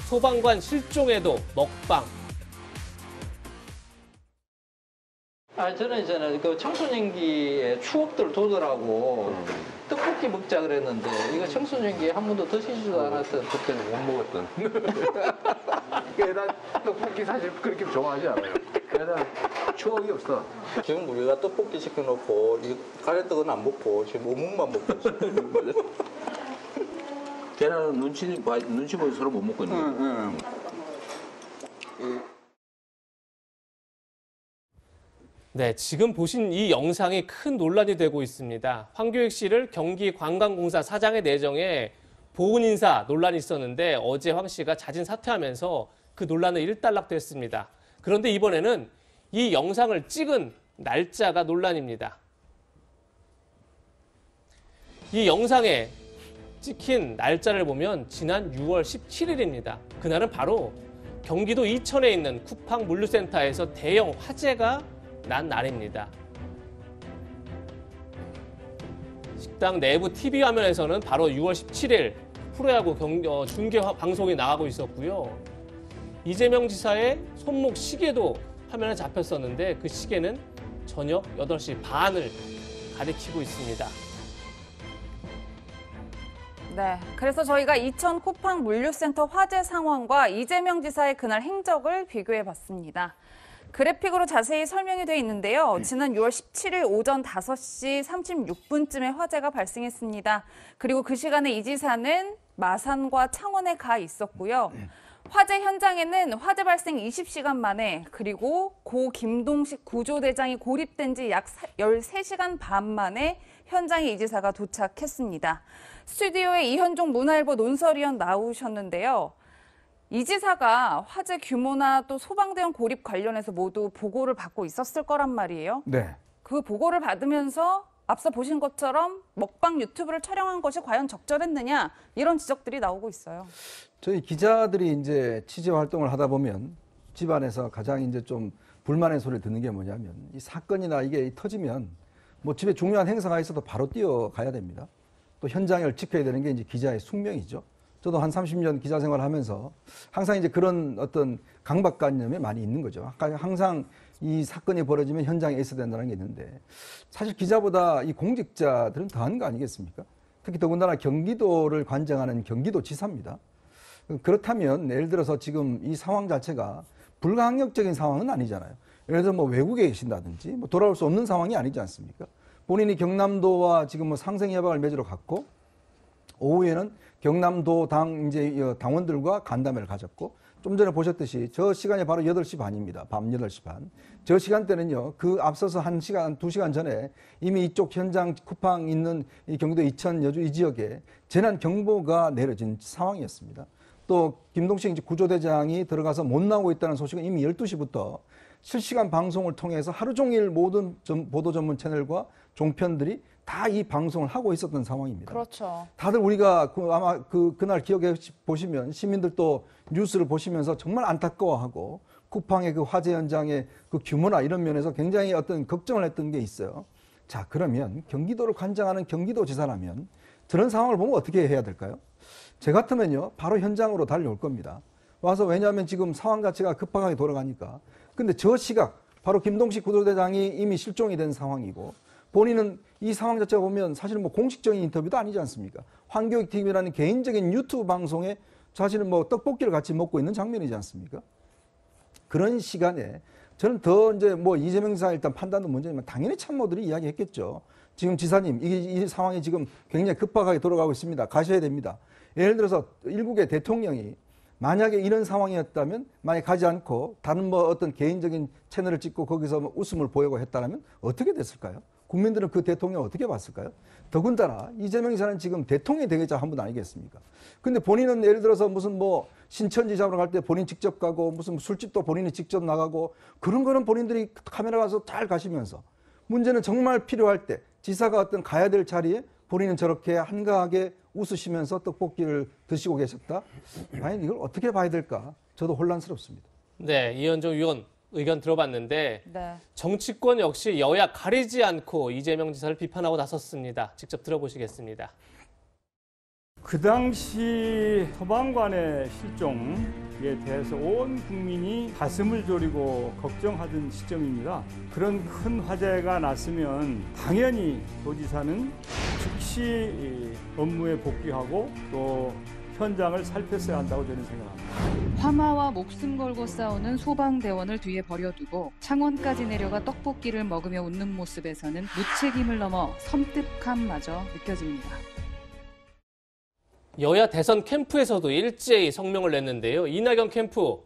소방관 실종에도 먹방. 저는 이제는 그 청소년기의 추억들 돋으라고 떡볶이 먹자 그랬는데 이거 청소년기에 한 번도 드시지도 않았던 그때는 못 먹었던. 난 떡볶이 사실 그렇게 좋아하지 않아요. 그래서 추억이 없어. 지금 우리가 떡볶이 시켜놓고 이 가래떡은 안 먹고 지금 어묵만 먹고 있어요. 걔는 눈치 보여서 서로 못 먹고 있는 거예요. 네, 지금 보신 이 영상이 큰 논란이 되고 있습니다. 황교익 씨를 경기관광공사 사장에 내정해 보훈 인사 논란이 있었는데 어제 황 씨가 자진 사퇴하면서 그 논란은 일단락됐습니다. 그런데 이번에는 이 영상을 찍은 날짜가 논란입니다. 이 영상에 찍힌 날짜를 보면 지난 6월 17일입니다. 그날은 바로 경기도 이천에 있는 쿠팡 물류센터에서 대형 화재가 난 날입니다. 식당 내부 TV 화면에서는 바로 6월 17일 프로야구 중계 방송이 나가고 있었고요. 이재명 지사의 손목 시계도 화면에 잡혔었는데 그 시계는 저녁 8시 반을 가리키고 있습니다. 네, 그래서 저희가 이천 쿠팡 물류센터 화재 상황과 이재명 지사의 그날 행적을 비교해봤습니다. 그래픽으로 자세히 설명이 돼 있는데요. 지난 6월 17일 오전 5시 36분쯤에 화재가 발생했습니다. 그리고 그 시간에 이 지사는 마산과 창원에 가 있었고요. 화재 현장에는 화재 발생 20시간 만에 그리고 고 김동식 구조대장이 고립된 지 약 13시간 반 만에 현장에 이 지사가 도착했습니다. 스튜디오에 이현종 문화일보 논설위원 나오셨는데요. 이 지사가 화재 규모나 또 소방대원 고립 관련해서 모두 보고를 받고 있었을 거란 말이에요. 네. 그 보고를 받으면서 앞서 보신 것처럼 먹방 유튜브를 촬영한 것이 과연 적절했느냐 이런 지적들이 나오고 있어요. 저희 기자들이 이제 취재 활동을 하다 보면 집안에서 가장 이제 좀 불만의 소리를 듣는 게 뭐냐면 이 사건이나 이게 터지면 뭐 집에 중요한 행사가 있어도 바로 뛰어가야 됩니다. 또 현장을 지켜야 되는 게 이제 기자의 숙명이죠. 저도 한 30년 기자 생활을 하면서 항상 이제 그런 어떤 강박관념이 많이 있는 거죠. 항상 이 사건이 벌어지면 현장에 있어야 된다는 게 있는데 사실 기자보다 이 공직자들은 더한 거 아니겠습니까? 특히 더군다나 경기도를 관장하는 경기도지사입니다. 그렇다면 예를 들어서 지금 이 상황 자체가 불가항력적인 상황은 아니잖아요. 예를 들어 뭐 외국에 계신다든지 뭐 돌아올 수 없는 상황이 아니지 않습니까? 본인이 경남도와 지금 뭐 상생협약을 맺으러 갔고 오후에는 경남도 당원들과 간담회를 가졌고 좀 전에 보셨듯이 저 시간이 바로 8시 반입니다. 밤 8시 반. 저 시간대는요. 그 앞서서 1시간, 2시간 전에 이미 이쪽 현장 쿠팡 있는 이 경기도 이천 여주 이 지역에 재난 경보가 내려진 상황이었습니다. 또 김동식 구조대장이 들어가서 못 나오고 있다는 소식은 이미 12시부터 실시간 방송을 통해서 하루 종일 모든 보도 전문 채널과 종편들이 다 이 방송을 하고 있었던 상황입니다. 그렇죠. 다들 우리가 아마 그날 기억해 보시면 시민들도 뉴스를 보시면서 정말 안타까워하고 쿠팡의 그 화재 현장의 그 규모나 이런 면에서 굉장히 어떤 걱정을 했던 게 있어요. 자, 그러면 경기도를 관장하는 경기도지사라면 저런 상황을 보면 어떻게 해야 될까요? 제 같으면요, 바로 현장으로 달려올 겁니다. 와서 왜냐하면 지금 상황 자체가 급박하게 돌아가니까. 근데 저 시각, 바로 김동식 구조대장이 이미 실종이 된 상황이고 본인은 이 상황 자체가 보면 사실은 뭐 공식적인 인터뷰도 아니지 않습니까? 황교익 TV라는 개인적인 유튜브 방송에 사실은 뭐 떡볶이를 같이 먹고 있는 장면이지 않습니까? 그런 시간에 저는 더 이제 뭐 이재명 지사 일단 판단도 문제지만 당연히 참모들이 이야기했겠죠. 지금 지사님, 이 상황이 지금 굉장히 급박하게 돌아가고 있습니다. 가셔야 됩니다. 예를 들어서 일국의 대통령이 만약에 이런 상황이었다면 만약에 가지 않고 다른 뭐 어떤 개인적인 채널을 찍고 거기서 뭐 웃음을 보이고 했다면 어떻게 됐을까요? 국민들은 그 대통령 어떻게 봤을까요? 더군다나 이재명 지사는 지금 대통령이 되겠자 한 분 아니겠습니까? 근데 본인은 예를 들어서 무슨 뭐 신천지 잡으러 갈 때 본인 직접 가고 무슨 술집도 본인이 직접 나가고 그런 거는 본인들이 카메라 가서 잘 가시면서 문제는 정말 필요할 때 지사가 어떤 가야 될 자리에 본인은 저렇게 한가하게 웃으시면서 떡볶이를 드시고 계셨다? 과연 이걸 어떻게 봐야 될까? 저도 혼란스럽습니다. 네, 이현종 의원 의견 들어봤는데 네. 정치권 역시 여야 가리지 않고 이재명 지사를 비판하고 나섰습니다. 직접 들어보시겠습니다. 그 당시 소방관의 실종에 대해서 온 국민이 가슴을 졸이고 걱정하던 시점입니다. 그런 큰 화재가 났으면 당연히 도지사는 즉시 업무에 복귀하고 또 현장을 살폈어야 한다고 저는 생각합니다. 화마와 목숨 걸고 싸우는 소방대원을 뒤에 버려두고 창원까지 내려가 떡볶이를 먹으며 웃는 모습에서는 무책임을 넘어 섬뜩함마저 느껴집니다. 여야 대선 캠프에서도 일제히 성명을 냈는데요. 이낙연 캠프,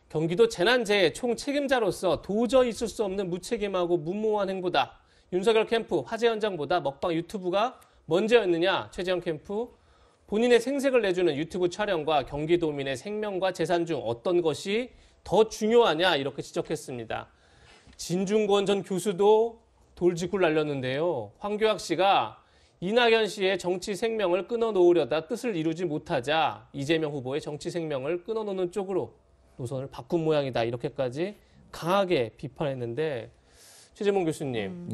경기도 재난재해 총책임자로서 도저히 있을 수 없는 무책임하고 무모한 행보다. 윤석열 캠프, 화재 현장보다 먹방 유튜브가 먼저였느냐. 최재형 캠프, 본인의 생색을 내주는 유튜브 촬영과 경기도민의 생명과 재산 중 어떤 것이 더 중요하냐, 이렇게 지적했습니다. 진중권 전 교수도 돌직구를 날렸는데요. 황교안 씨가 이낙연 씨의 정치 생명을 끊어놓으려다 뜻을 이루지 못하자 이재명 후보의 정치 생명을 끊어놓는 쪽으로 노선을 바꾼 모양이다, 이렇게까지 강하게 비판했는데, 최재문 교수님,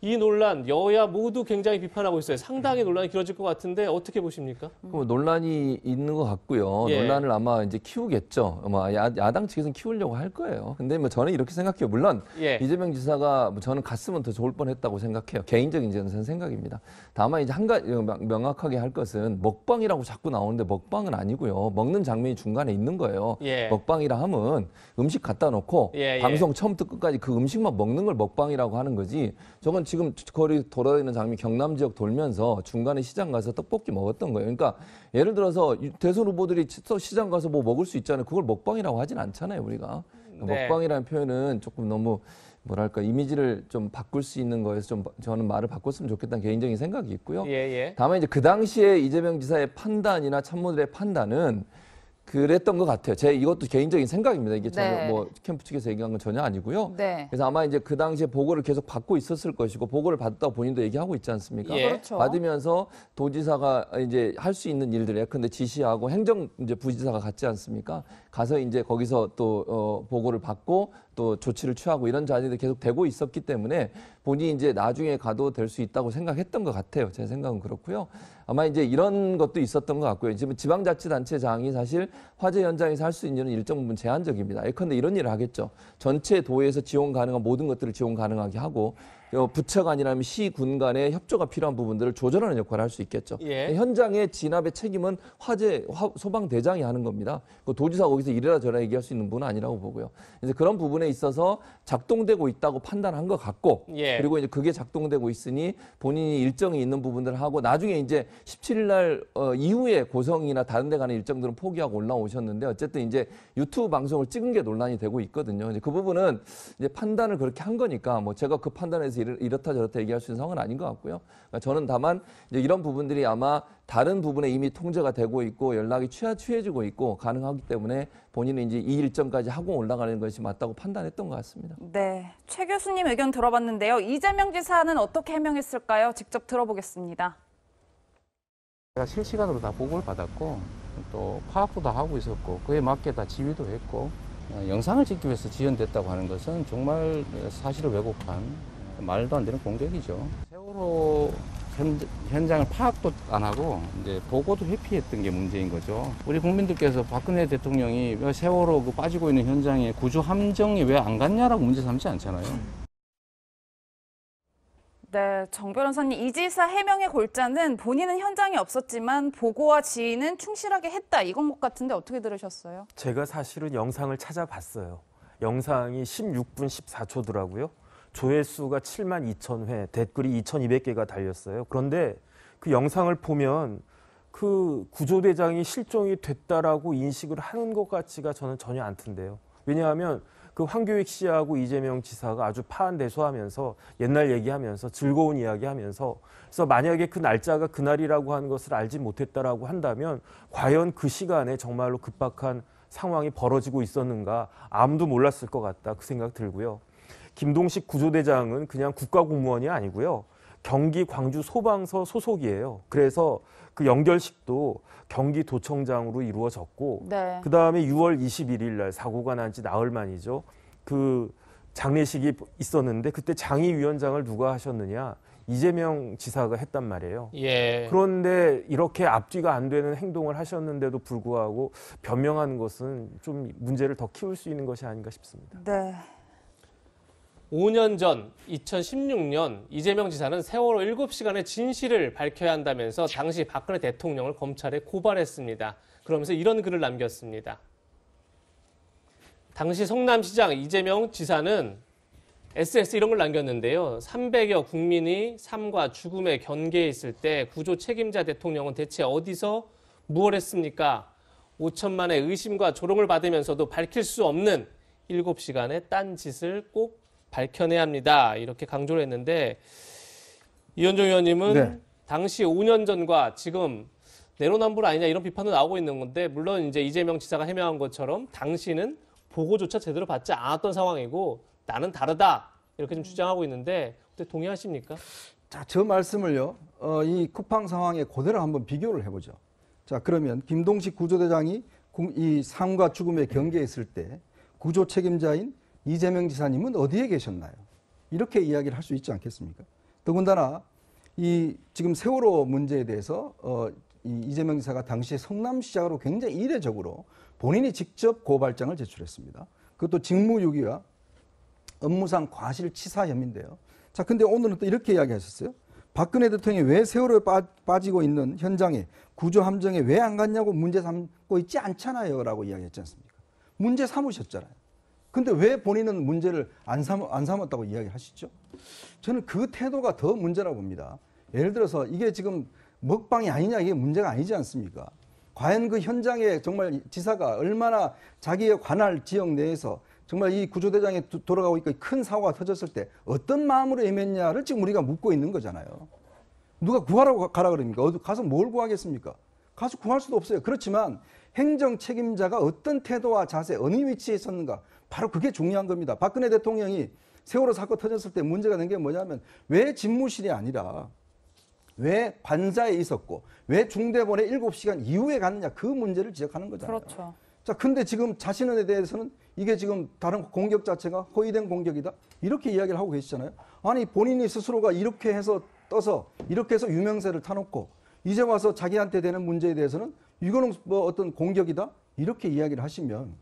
이 논란 여야 모두 굉장히 비판하고 있어요. 상당히 논란이 길어질 것 같은데 어떻게 보십니까? 논란이 있는 것 같고요. 예. 논란을 아마 이제 키우겠죠. 아마 야당 측에서는 키우려고 할 거예요. 근데 뭐 저는 이렇게 생각해요. 물론 이재명 지사가 저는 갔으면 더 좋을 뻔했다고 생각해요. 개인적인 저는 생각입니다. 다만 이제 한 가지 명확하게 할 것은 먹방이라고 자꾸 나오는데 먹방은 아니고요. 먹는 장면이 중간에 있는 거예요. 먹방이라 하면 음식 갖다 놓고 방송 처음부터 끝까지 그 음식만 먹는 걸 먹방이라고 하는 거지. 저건 지금 거리 돌아다니는 장면 경남 지역 돌면서 중간에 시장 가서 떡볶이 먹었던 거예요. 그러니까 예를 들어서 대선 후보들이 시장 가서 뭐 먹을 수 있잖아요. 그걸 먹방이라고 하진 않잖아요, 우리가. 먹방이라는 표현은 조금 너무 뭐랄까 이미지를 좀 바꿀 수 있는 거에서 좀 저는 말을 바꿨으면 좋겠다는 개인적인 생각이 있고요. 다만 이제 그 당시에 이재명 지사의 판단이나 참모들의 판단은 그랬던 것 같아요. 제 이것도 개인적인 생각입니다. 이게 전혀 뭐 캠프 측에서 얘기한 건 전혀 아니고요. 그래서 아마 이제 그 당시에 보고를 계속 받고 있었을 것이고 보고를 받았다고 본인도 얘기하고 있지 않습니까? 그렇죠. 받으면서 도지사가 이제 할 수 있는 일들 예컨대 지시하고 행정 이제 부지사가 갔지 않습니까? 가서 이제 거기서 또 보고를 받고 또 조치를 취하고 이런 자리들이 계속 되고 있었기 때문에 본인이 이제 나중에 가도 될 수 있다고 생각했던 것 같아요. 제 생각은 그렇고요. 아마 이제 이런 것도 있었던 것 같고요. 지금 지방자치단체장이 사실 화재 현장에서 할 수 있는 일은 일정 부분 제한적입니다. 예컨대 이런 일을 하겠죠. 전체 도에서 지원 가능한 모든 것들을 지원 가능하게 하고 부처가 아니라면 시, 군 간의 협조가 필요한 부분들을 조절하는 역할을 할 수 있겠죠. 현장의 진압의 책임은 소방대장이 하는 겁니다. 도지사가 거기서 이래라 저래라 얘기할 수 있는 분은 아니라고 보고요. 그래서 그런 부분에 있어서 작동되고 있다고 판단한 것 같고 그리고 이제 그게 작동되고 있으니 본인이 일정이 있는 부분들을 하고 나중에 이제 17일 날 이후에 고성이나 다른 데 가는 일정들은 포기하고 올라오셨는데 어쨌든 이제 유튜브 방송을 찍은 게 논란이 되고 있거든요. 이제 그 부분은 이제 판단을 그렇게 한 거니까 뭐 제가 그 판단에서 이렇다 저렇다 얘기할 수 있는 상황은 아닌 것 같고요. 그러니까 저는 다만 이제 이런 부분들이 아마 다른 부분에 이미 통제가 되고 있고 연락이 취해지고 있고 가능하기 때문에 본인은 이제 이 일정까지 하고 올라가는 것이 맞다고 판단했던 것 같습니다. 네, 최 교수님 의견 들어봤는데요. 이재명 지사는 어떻게 해명했을까요? 직접 들어보겠습니다. 제가 실시간으로 다 보고를 받았고 또 파악도 다 하고 있었고 그에 맞게 다 지휘도 했고 영상을 찍기 위해서 지연됐다고 하는 것은 정말 사실을 왜곡한 말도 안 되는 공격이죠. 세월호 현장을 파악도 안 하고 이제 보고도 회피했던 게 문제인 거죠. 우리 국민들께서 박근혜 대통령이 왜 세월호 그 빠지고 있는 현장에 구조 함정이 왜 안 갔냐라고 문제 삼지 않잖아요. 네, 정 변호사님, 이 지사 해명의 골자는 본인은 현장에 없었지만 보고와 지휘는 충실하게 했다, 이건 것 같은데 어떻게 들으셨어요? 제가 사실은 영상을 찾아봤어요. 영상이 16분 14초더라고요. 조회수가 72,000회, 댓글이 2,200개가 달렸어요. 그런데 그 영상을 보면 그 구조대장이 실종이 됐다라고 인식을 하는 것 같지가 저는 전혀 않던데요. 왜냐하면 그 황교익 씨하고 이재명 지사가 아주 파한대소하면서 옛날 얘기하면서 즐거운 이야기하면서 그래서 만약에 그 날짜가 그날이라고 하는 것을 알지 못했다라고 한다면 과연 그 시간에 정말로 급박한 상황이 벌어지고 있었는가 아무도 몰랐을 것 같다 그 생각 들고요. 김동식 구조대장은 그냥 국가공무원이 아니고요. 경기 광주 소방서 소속이에요. 그래서 그 연결식도 경기도청장으로 이루어졌고 그다음에 6월 21일 날 사고가 난 지 나흘 만이죠. 그 장례식이 있었는데 그때 장의위원장을 누가 하셨느냐. 이재명 지사가 했단 말이에요. 예. 그런데 이렇게 앞뒤가 안 되는 행동을 하셨는데도 불구하고 변명하는 것은 좀 문제를 더 키울 수 있는 것이 아닌가 싶습니다. 네. 5년 전 2016년 이재명 지사는 세월호 7시간의 진실을 밝혀야 한다면서 당시 박근혜 대통령을 검찰에 고발했습니다. 그러면서 이런 글을 남겼습니다. 당시 성남시장 이재명 지사는 SS 이런 걸 남겼는데요. 300여 국민이 삶과 죽음에 경계에 있을 때 구조 책임자 대통령은 대체 어디서 무엇을 했습니까? 5천만의 의심과 조롱을 받으면서도 밝힐 수 없는 7시간의 딴짓을 꼭 밝혀내야 합니다. 이렇게 강조를 했는데 이현종 의원님은 네. 당시 5년 전과 지금 내로남불 아니냐 이런 비판도 나오고 있는 건데 물론 이제 이재명 지사가 해명한 것처럼 당시는 보고조차 제대로 받지 않았던 상황이고 나는 다르다 이렇게 좀 주장하고 있는데 동의하십니까? 자, 저 말씀을요. 이 쿠팡 상황에 그대로 한번 비교를 해보죠. 자, 그러면 김동식 구조대장이 이 삶과 죽음의 경계에 있을 때 구조 책임자인 이재명 지사님은 어디에 계셨나요? 이렇게 이야기를 할 수 있지 않겠습니까? 더군다나 이 지금 세월호 문제에 대해서 이 이재명 지사가 당시에 성남시장으로 굉장히 이례적으로 본인이 직접 고발장을 제출했습니다. 그것도 직무유기와 업무상 과실치사 혐의인데요. 자, 근데 오늘은 또 이렇게 이야기하셨어요. 박근혜 대통령이 왜 세월호에 빠지고 있는 현장에 구조 함정에 왜 안 갔냐고 문제 삼고 있지 않잖아요. 라고 이야기했지 않습니까? 문제 삼으셨잖아요. 근데 왜 본인은 문제를 안 삼았다고 이야기하시죠? 저는 그 태도가 더 문제라고 봅니다. 예를 들어서 이게 지금 먹방이 아니냐 이게 문제가 아니지 않습니까? 과연 그 현장에 정말 지사가 얼마나 자기의 관할 지역 내에서 정말 이 구조대장에 돌아가고 있고 큰 사고가 터졌을 때 어떤 마음으로 임했냐를 지금 우리가 묻고 있는 거잖아요. 누가 구하라고 가라 그럽니까? 가서 뭘 구하겠습니까? 가서 구할 수도 없어요. 그렇지만 행정 책임자가 어떤 태도와 자세, 어느 위치에 있었는가 바로 그게 중요한 겁니다. 박근혜 대통령이 세월호 사건 터졌을 때 문제가 된 게 뭐냐면 왜 집무실이 아니라 왜 관사에 있었고 왜 중대본에 7시간 이후에 갔느냐 그 문제를 지적하는 거잖아요. 그렇죠. 자, 근데 지금 자신에 대해서는 이게 지금 다른 공격 자체가 허위된 공격이다 이렇게 이야기를 하고 계시잖아요. 아니 본인이 스스로가 이렇게 해서 떠서 이렇게 해서 유명세를 타놓고 이제 와서 자기한테 되는 문제에 대해서는 이거는 뭐 어떤 공격이다 이렇게 이야기를 하시면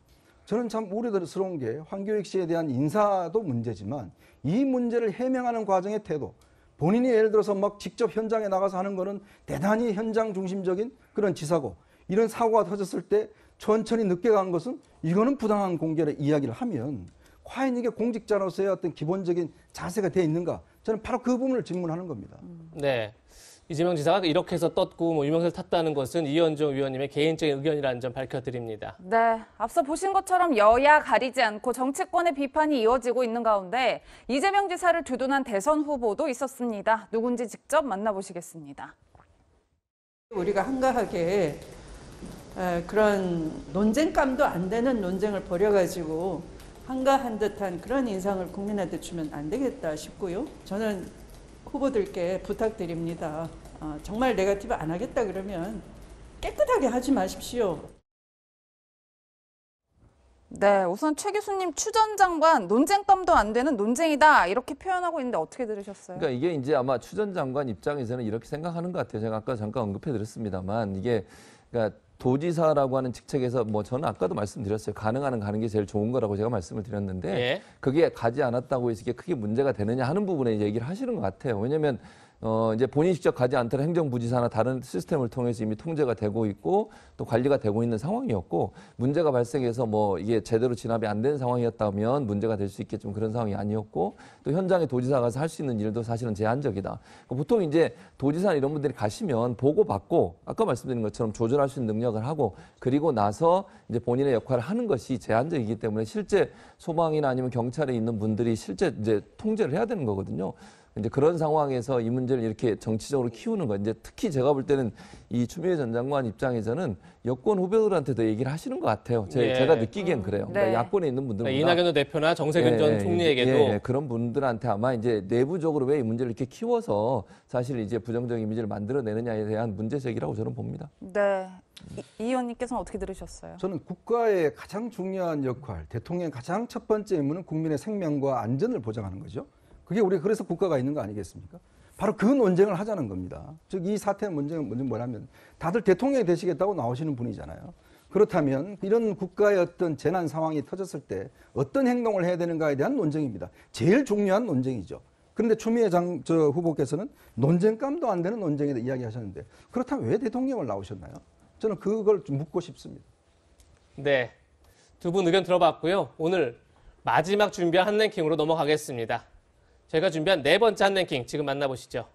저는 참 우려스러운 게 황교익 씨에 대한 인사도 문제지만 이 문제를 해명하는 과정의 태도 본인이 예를 들어서 막 직접 현장에 나가서 하는 거는 대단히 현장 중심적인 그런 지사고 이런 사고가 터졌을 때 천천히 늦게 간 것은 이거는 부당한 공개를 이야기를 하면 과연 이게 공직자로서의 어떤 기본적인 자세가 돼 있는가 저는 바로 그 부분을 질문하는 겁니다. 네. 이재명 지사가 이렇게 해서 떴고 뭐 유명세를 탔다는 것은 이현종 의원님의 개인적인 의견이라는 점 밝혀드립니다. 네, 앞서 보신 것처럼 여야 가리지 않고 정치권의 비판이 이어지고 있는 가운데 이재명 지사를 두둔한 대선 후보도 있었습니다. 누군지 직접 만나보시겠습니다. 우리가 한가하게 그런 논쟁감도 안 되는 논쟁을 벌여가지고 한가한 듯한 그런 인상을 국민한테 주면 안 되겠다 싶고요. 저는 후보들께 부탁드립니다. 정말 네거티브 안 하겠다 그러면 깨끗하게 하지 마십시오. 네, 우선 최 교수님 추 전 장관 논쟁감도 안 되는 논쟁이다 이렇게 표현하고 있는데 어떻게 들으셨어요? 그러니까 이게 이제 아마 추 전 장관 입장에서는 이렇게 생각하는 것 같아요. 제가 아까 잠깐 언급해드렸습니다만 이게 그러니까 도지사라고 하는 직책에서 뭐 저는 아까도 말씀드렸어요. 가능한 가는 게 제일 좋은 거라고 제가 말씀을 드렸는데 예. 그게 가지 않았다고 해서 이게 크게 문제가 되느냐 하는 부분에 얘기를 하시는 것 같아요. 왜냐하면 이제 본인이 직접 가지 않더라도 행정부지사나 다른 시스템을 통해서 이미 통제가 되고 있고 또 관리가 되고 있는 상황이었고 문제가 발생해서 뭐 이게 제대로 진압이 안 된 상황이었다면 문제가 될 수 있겠지만 그런 상황이 아니었고 또 현장에 도지사가 가서 할 수 있는 일도 사실은 제한적이다. 보통 이제 도지사 이런 분들이 가시면 보고받고 아까 말씀드린 것처럼 조절할 수 있는 능력을 하고 그리고 나서 이제 본인의 역할을 하는 것이 제한적이기 때문에 실제 소방이나 아니면 경찰에 있는 분들이 실제 이제 통제를 해야 되는 거거든요. 이제 그런 상황에서 이 문제를 이렇게 정치적으로 키우는 거 이제 특히 제가 볼 때는 이 추미애 전 장관 입장에서는 여권 후보들한테도 얘기를 하시는 것 같아요. 제가 느끼기엔 그래요. 그러니까 네. 야권에 있는 분들보다 이낙연 대표나 정세균 전 총리에게도 그런 분들한테 아마 이제 내부적으로 왜 이 문제를 이렇게 키워서 사실 이제 부정적 이미지를 만들어내느냐에 대한 문제 제기라고 저는 봅니다. 네, 이 의원님께서는 어떻게 들으셨어요? 저는 국가의 가장 중요한 역할, 대통령의 가장 첫 번째 임무는 국민의 생명과 안전을 보장하는 거죠. 그게 우리 그래서 국가가 있는 거 아니겠습니까? 바로 그 논쟁을 하자는 겁니다. 즉 이 사태의 문제는 뭐냐면 다들 대통령이 되시겠다고 나오시는 분이잖아요. 그렇다면 이런 국가의 어떤 재난 상황이 터졌을 때 어떤 행동을 해야 되는가에 대한 논쟁입니다. 제일 중요한 논쟁이죠. 그런데 추미애 후보께서는 논쟁감도 안 되는 논쟁에 대해 이야기하셨는데 그렇다면 왜 대통령을 나오셨나요? 저는 그걸 좀 묻고 싶습니다. 네, 두 분 의견 들어봤고요. 오늘 마지막 준비한 한 랭킹으로 넘어가겠습니다. 저희가 준비한 네 번째 한 랭킹 지금 만나보시죠.